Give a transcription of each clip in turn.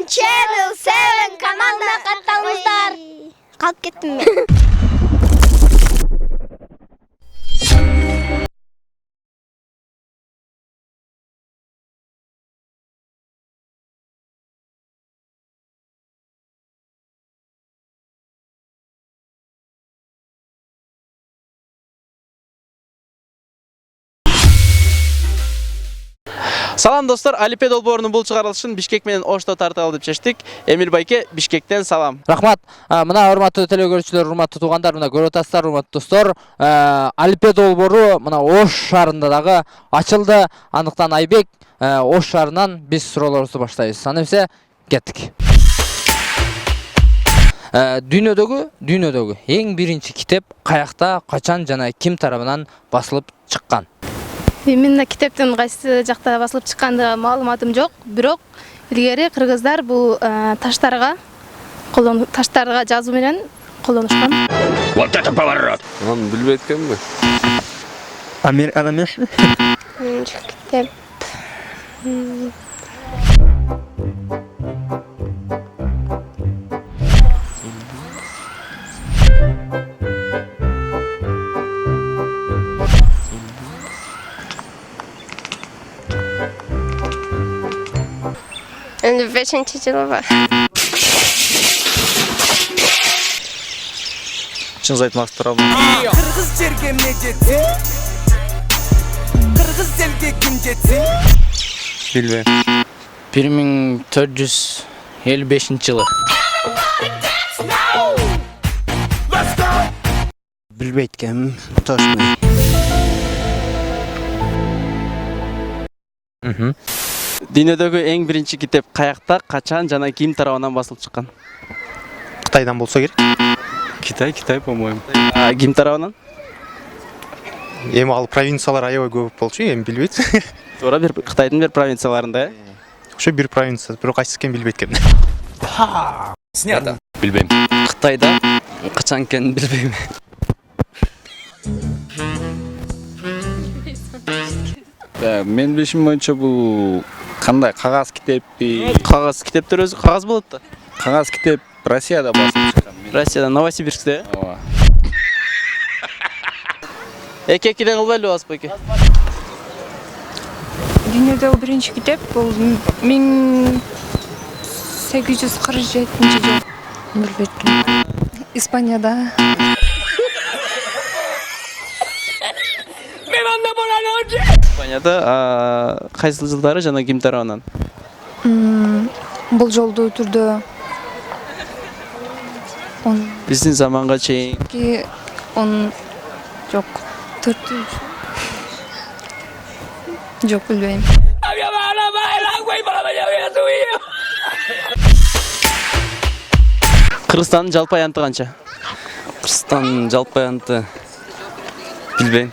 Channel 7 kanalına katılmışlar. Kalk gittim mi? Салам достор, Алипе долбоорунун бул чыгарылышын Бишкек менен Ошто тарталы деп чечтик. Эмир байке, Бишкектен салам. Рахмат. Мына урматтуу телекөрүүчүлөр, урматтуу туугандар, мына көрүп атасыздар, урматтуу достор. Алипе долбоору мына Ош шаарында дагы ачылды. Андыктан Айбек Ош шаарынан биз суроолорубузду баштайбыз. Аны эмесе кеттик. Дүйнөдөгү эң биринчи китеп каякта, качан жана ким тарабынан басылып чыккан? Мен китептин кайсы жакта басылып чыкканды маалыматым жок, бирок илгери кыргыздар бул таштарга жазуу менен колдонушкан. Вот это поворот! Аны билбей эткенби? Америкада эмесби? Китеп. Endi 5-yılı var. Чын айтмакчы турабы. Кыргыз жерге эмне жетти? Кыргыз элге ким жетти? Билбейм. 1455-жылы. Билбей эткенмин, точно. Дүйнөдөгү эң биринчи китеп каякта, качан жана ким тарабынан басылып чыккан? Кытайдан болсо керек. Китай, по-моему. Ким тарабынан? Эми ал провинциялар аябай көп болчу, эми билбейт. Туура, бир Кытайдын бир провинцияларында. Ошо бир провинция, бирок кайсы экенин билбейт экен. Снято. Билбейм. Кытайда качан экенин билбейм. Мен билишим боюнча бул кандай кагаз китеппи? Кагаз китептер өзү кагаз болот да. Кагаз китеп Россияда басылып чыккан. Россияда, Новосибирскте. Ооба. Эки-экиде кылбайлы басып байке. Дүйнөдөгү биринчи китеп бул 1847-жыл. Билбейт. Испанияда. Испанияда кайсы жылдары жана ким тарабынан? Бул жолдуу түрдө Биздин заманга чейин. жок. 4 жок, билбейм. Кыргызстандын жалпы аянты канча? Кыргызстандын жалпы аянты билбейм.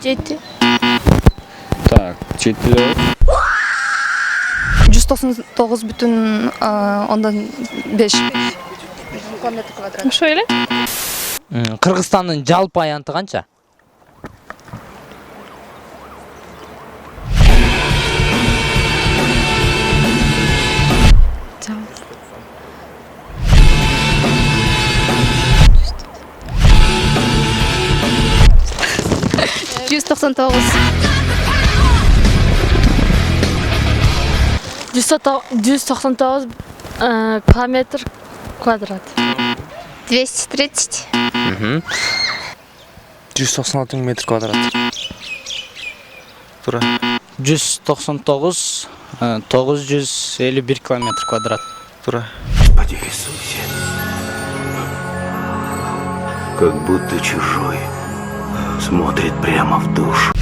7. Так, 7. 199,5 километр квадрат. Ошо эле? Кыргызстандын жалпы аянты канча? километр квадрат. 230. 196 метр квадрат. Туура. 199 951 километр квадрат. Туура. Господи Иисусе, как будто чужой смотрит прямо в душу.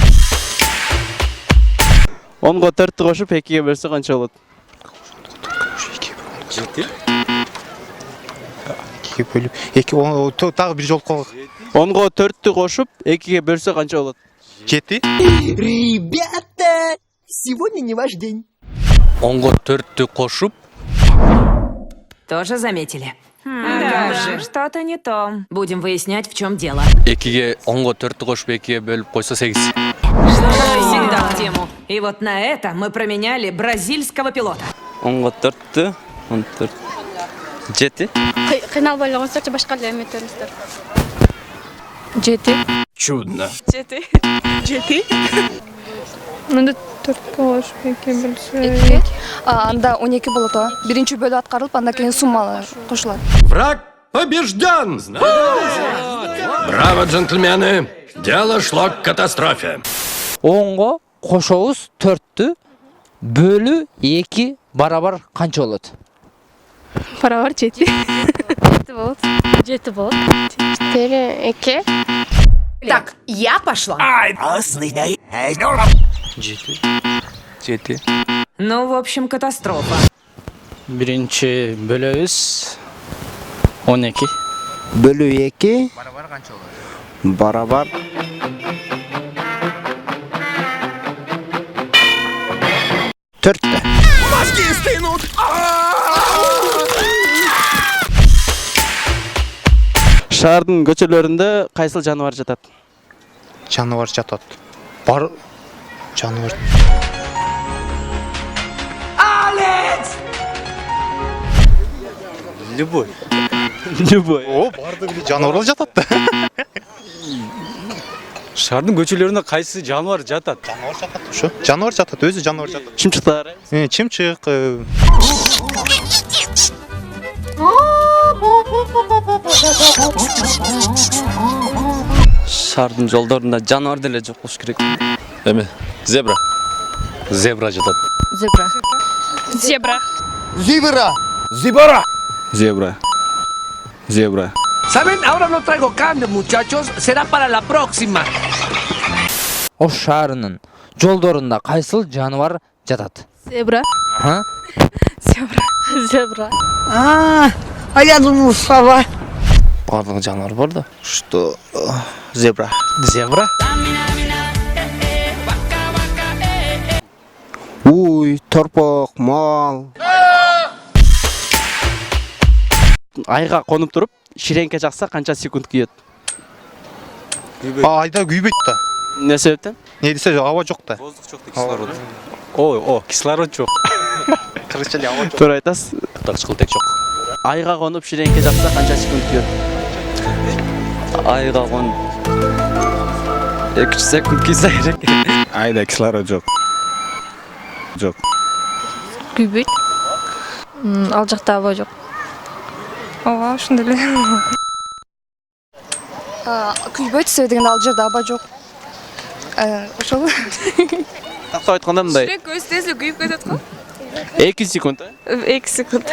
Онго 4-тү кошуп 2-ге бөлсө канча болот? 7. 2 бөлүп 2 дагы бир жол кол. Онго 4-тү кошуп 2-ге бөлсө канча болот? 7. Ребята, сегодня не ваш день. Онго 4-тү кошуп Тоже заметили? Да же, что-то не то. Будем выяснять, в чем дело. 2-ге онго 4-тү кошуп 2-ге бөлүп койсо 8. Всегда в тему. И вот на это мы променяли бразильского пилота. 10-ға 4-ті, 14. 7. Кыйналбай эле койсочу башка эле эметебиздер. 7. Чудно. 7. 7. Мында 4 болуш экен билсе. 2. Анда 12 болот о. Биринчи бөлү аткарылып, андан кийин сумма кошулат. Враг побежден! Браво, джентльмены! Дело шло к катастрофе. 10-го кошобуз 4-тү бөлү 2 барабар канча болот? Барабар 7. 7 болот. 7 болот. 4 2. Так, я пошла. 7. Ну, в общем, катастрофа. Биринчи бөлөбүз 12. Bölü 2 barabar 4. Мозги стынут! Шаардын көчөлөрүндө кайсыл жаныбар жатат? Жануар жатат. Бар жануар. Любой. Любой. О, барды биле жануарлар жатат да. Шаардын көчөлөрүндө кайсы жаныбар жатат? Жануар жатат ушу. Жануар жатат, өзү жануар жатат. Чымчыктар. Чымчык, Шаардын жолдорунда жаныбар деле жок болуш керек. Эме, зебра. Зебра жатат. Зебра. Зебра. Зибера! Зибора! Зебра. Зебра. ¿Saben? Ahora no traigo carne, muchachos. Será para la próxima. Ош шаарынын жолдорунда кайсыл жаныбар жатат? Зебра. Ha? Зебра. Зебра. А я думал, сова. Барлык жануар бар да. Что? Зебра. Зебра. Уй, торпок, мал. Айга конуп туруп, ширеңке жакса канча секунд күйөт? айда күйбөйт да. Не себептен? Не десе аба жок да. Воздух жок, кислород. О, кислород жок. Кыргызча эле аба жок. Туура айтасыз. Тачкылтек жок. Айга конуп, ширеңке жакса канча секунд күйөт? Айга кон 2 секунд кийсе керек. Айда кислород жок. Жок. Күйбөйт. Ал жакта аба жок. Ооба, ошондой эле. Күйбөйт дегенде ал жерде аба жок. Ошол. Тактап айтканда мындай. Көз тез күйүп кетет го. 2 секунд. 2 секунд.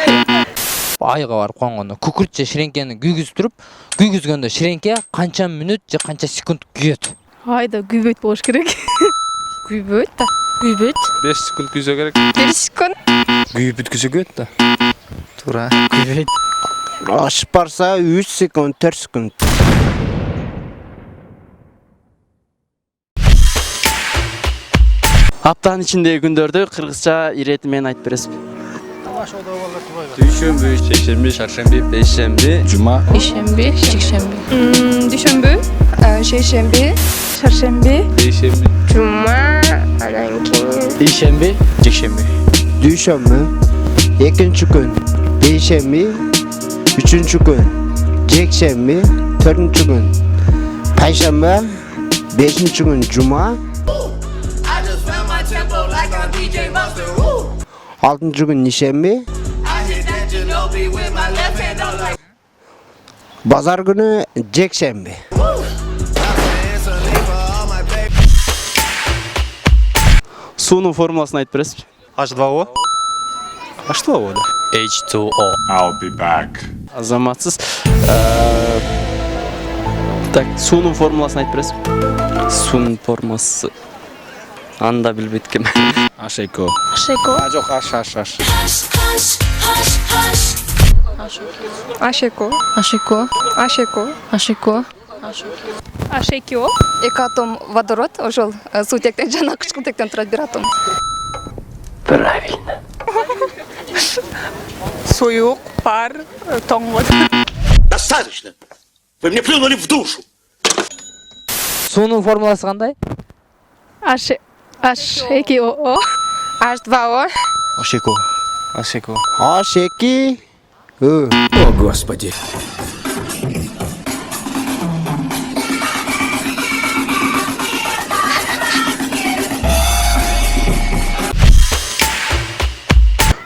Айга барып конгондо күкүрт же ширеңкени күйгүзүп туруп, күйгүзгөндө ширеңке канча мүнөт же канча секунд күйөт? Айда күйбөйт болуш керек. Күйбөйт да. Күйбөйт. 5 секунд күйсө керек. 1 секунд. Күйүп бүткүзө көт да. Туура. Күйбөйт. Ашып барса 3 секунд, 4 секунд. Аптанын ичиндеги күндөрдү кыргызча ирети менен айтып бересизби? Дүйшөмбү, шейшемби, шаршемби, бейшемби, жума, Ишемби, жекшемби. Дүйшөмбү, Шейшемби, шаршемби, бейшемби, Жума, анан кийин Ишемби, жекшемби. Дүйшөмбү, экинчи күн, бейшемби, үчүнчү күн, жекшемби, төртүнчү күн, пайшемби, бешинчи күн, жума, алтынчы күн, ишемби, базар күнү, жекшемби. Суунун формуласын айтып бересизби? H2O. А что вот? H2O. I'll be back. Азаматсыз. Так, суунун формуласын айтып бересизби? Сунун формасы. Анда билбейт ким. Ашеко. Ашеко. А жок, аш. Ашеко. Ашеко. Ашеко. Ашеко. Ашекио. Эки атом водород, ошол суутектен жана кычкылтектен турат бир атом. Правильно. Суюк, пар, тоңгот. Достаточно. Вы мне плюнули в душу. Суунун формуласы кандай? Ашекио. H2O. Ашеко. Ашеку. Ашеки. О, Господи.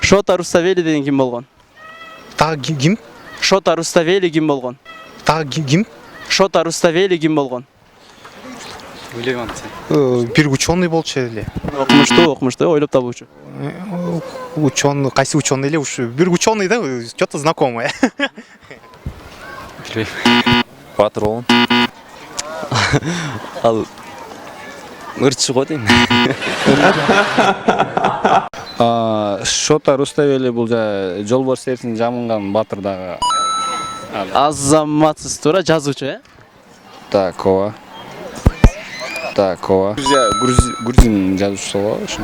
Шота Руставели деген ким болгон? Тағы ким? Шота Руставели ким болгон? Тағы ким? Шота Руставели ким болгон? Бир ученый болчу эле. Окумуштуу, ойлоп табуучу. Ученый, кайсы ученый эле ушу? Бир ученый да, что-то знакомое. Батыр болгон. Ал ырчы го дейм. Шота Руставели бул жолборс терисин жамынган батыр дагы. Азаматсыз туура жазуучу, Так, ооба. Так, ооба. Грузин жазуучусу го ошо.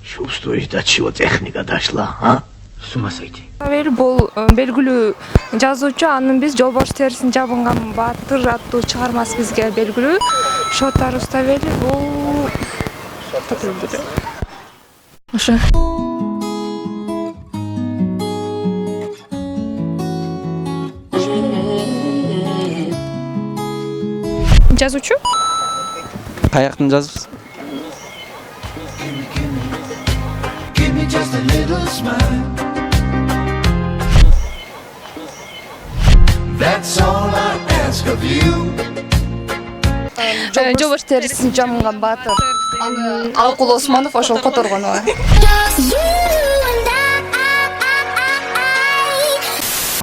Чувствуешь, до чего техника дошла, а? С ума сойти. Бул белгилүү жазуучу, анын биз жолборс терисин жабынган батыр аттуу чыгармасы бизге белгилүү. Шота Руставели бул ошо. Жазуучу? Каяктын жазып? Жолборс терисин жамынган батыр. Аны Алкул Осмонов ошол которгон ооба.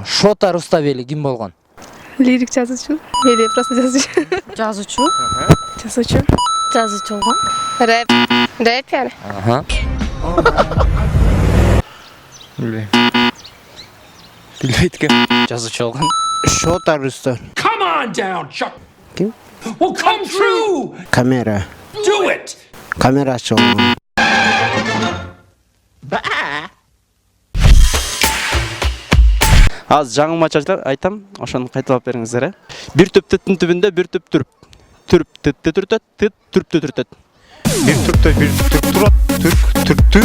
Шота Руставели ким болгон? Лирик жазуучу или просто жазуучу? Жазуучу. Жазуучу. Жазуучу болгон. Рэпер. Аха. Билбейт экен. Жазуучу болгон. Шота Руставели. Come on down, Chuck. Well, come true. Камера. Do it. Камера шоу. Аз жаңылмача айтам, ошону кайталап бериңиздер, Бир түп титтин түбүндө бир түп түрп. Түрп титти түртөт, тит түрптү түртөт. Бир түрптө бир түрп турат, түрптү.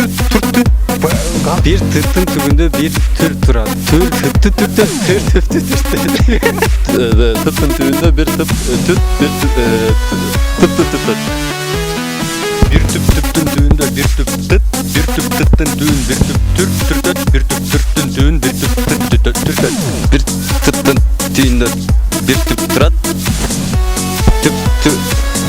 Бир тыттын түбүндө бир түр турат. Түр түптү түртөт, түр түптү түртөт. Тыптын түбүндө бир тып түт бир тыпты түртөт. Бир түп түптүн түбүндө бир түп тыт, бир түп тыттын түбүн бир түп түрп түртөт, бир түп түрптүн түбүн бир түп тыт түртөт. Бир тыптын түйүндө бир түп турат. Түп түп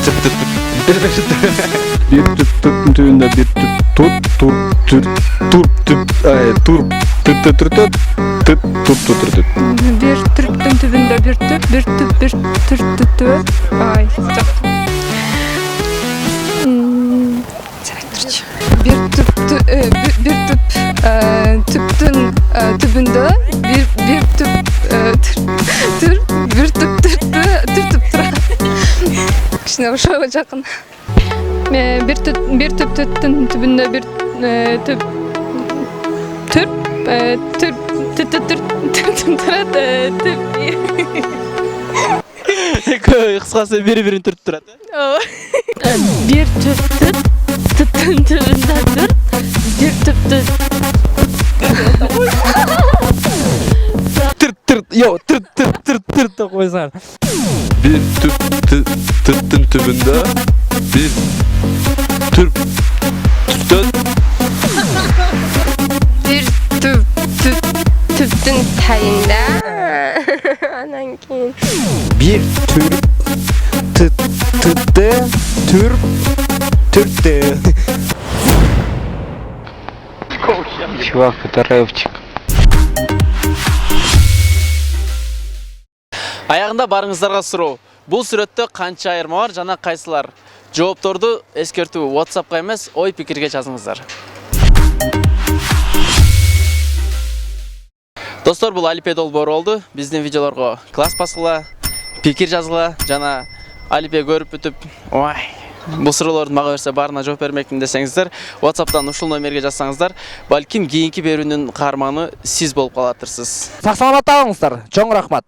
түп түп бир түп тыттын түбүндө бир түп тут тур түр тур түп тур тыт түртөт тыт тур түртөт. Бир түрптүн түбүндө бир түп түртөт. Ай, жок. Бир түп түптүн түбүндө бир түп түр бир түп түртүп турат. Кичине ошого жакын. Бир түптүн түбүндө бир түп турат. Кыскасы бири-бирин түртүп турат. Бир түптүн түбүндө түр. Бир түптүн. Тыр деп койсаңар. Бир тыттын түбүндө бир түрп түртөт. Бир түптүн тайында. Анан кийин Бир түрп тытты түрттү. Чувак, это рэпчик. Аягында барыңыздарга суроо. Бул сүрөттө канча айырма бар жана кайсылар? Жоопторду эскертүү WhatsApp'ка эмес, ой пикирге жазыңыздар. Достор, бул Алипе долбоору болду. Биздин видеолорго класс баскыла, пикир жазгыла жана Алипе көрүп бүтүп, ой, бул суроолорду мага берсе баарына жооп бермекмин десеңиздер, WhatsApp'тан ушул номерге жазсаңыздар, балким кийинки берүүнүн каарманы сиз болуп калатырсыз. Сак саламатта болуңуздар. Чоң рахмат.